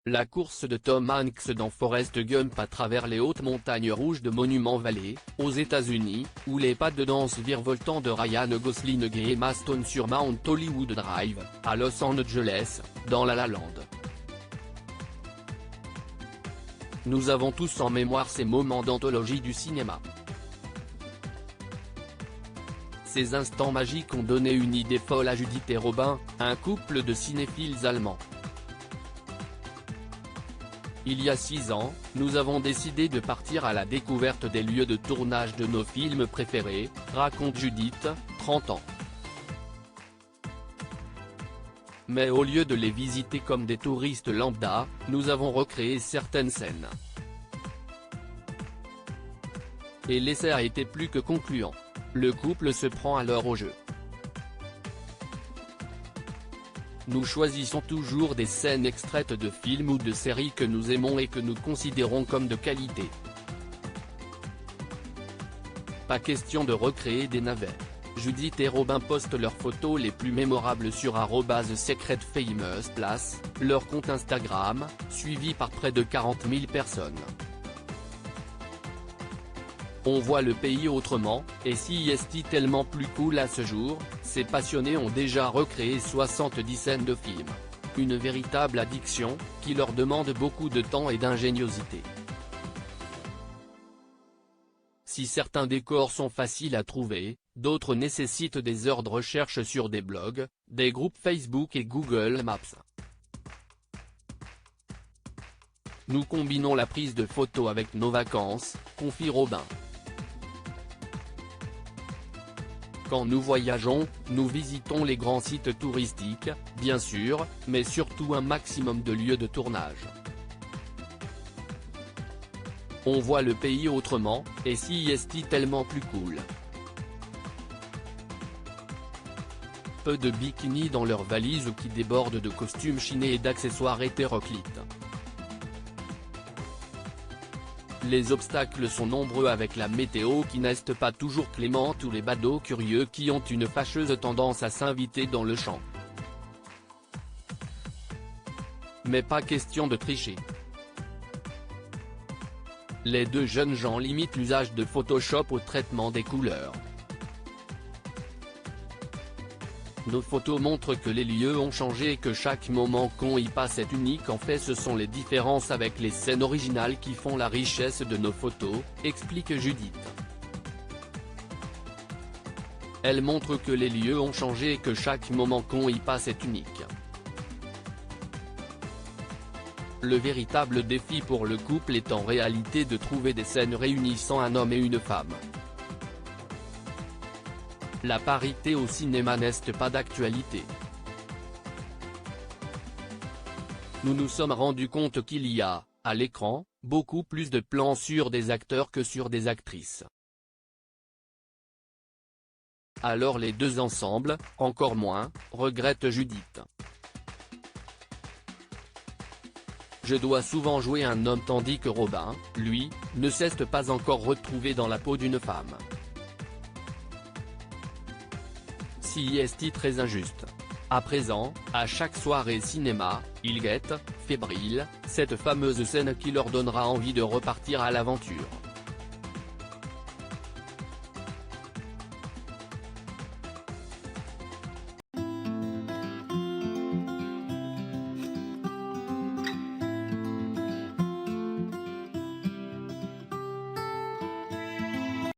La course de Tom Hanks dans Forrest Gump à travers les hautes montagnes rouges de Monument Valley, aux États-Unis, ou les pas de danse virevoltants de Ryan Gosling et Emma Stone sur Mount Hollywood Drive, à Los Angeles, dans La La Land. Nous avons tous en mémoire ces moments d'anthologie du cinéma. Ces instants magiques ont donné une idée folle à Judith et Robin, un couple de cinéphiles allemands. Il y a 6 ans, nous avons décidé de partir à la découverte des lieux de tournage de nos films préférés, raconte Judith, 30 ans. Mais au lieu de les visiter comme des touristes lambda, nous avons recréé certaines scènes. Et l'essai a été plus que concluant. Le couple se prend alors au jeu. Nous choisissons toujours des scènes extraites de films ou de séries que nous aimons et que nous considérons comme de qualité. Pas question de recréer des navets. Judith et Robin postent leurs photos les plus mémorables sur @secretfamousplace, leur compte Instagram, suivi par près de 40 000 personnes. On voit le pays autrement, et si est tellement plus cool à ce jour, ces passionnés ont déjà recréé 70 scènes de films. Une véritable addiction, qui leur demande beaucoup de temps et d'ingéniosité. Si certains décors sont faciles à trouver, d'autres nécessitent des heures de recherche sur des blogs, des groupes Facebook et Google Maps. Nous combinons la prise de photos avec nos vacances, confie Robin. Quand nous voyageons, nous visitons les grands sites touristiques, bien sûr, mais surtout un maximum de lieux de tournage. On voit le pays autrement, et si est tellement plus cool. Peu de bikinis dans leurs valises qui débordent de costumes chinés et d'accessoires hétéroclites. Les obstacles sont nombreux avec la météo qui n'est pas toujours clémente ou les badauds curieux qui ont une fâcheuse tendance à s'inviter dans le champ. Mais pas question de tricher. Les deux jeunes gens limitent l'usage de Photoshop au traitement des couleurs. Nos photos montrent que les lieux ont changé et que chaque moment qu'on y passe est unique. En fait, ce sont les différences avec les scènes originales qui font la richesse de nos photos, explique Judith. Elle montre que les lieux ont changé et que chaque moment qu'on y passe est unique. Le véritable défi pour le couple est en réalité de trouver des scènes réunissant un homme et une femme. La parité au cinéma n'est pas d'actualité. Nous nous sommes rendus compte qu'il y a, à l'écran, beaucoup plus de plans sur des acteurs que sur des actrices. Alors les deux ensemble, encore moins, regrette Judith. Je dois souvent jouer un homme tandis que Robin, lui, ne s'est pas encore retrouvé dans la peau d'une femme. Si est très injuste. À présent, à chaque soirée cinéma, ils guettent, fébriles, cette fameuse scène qui leur donnera envie de repartir à l'aventure.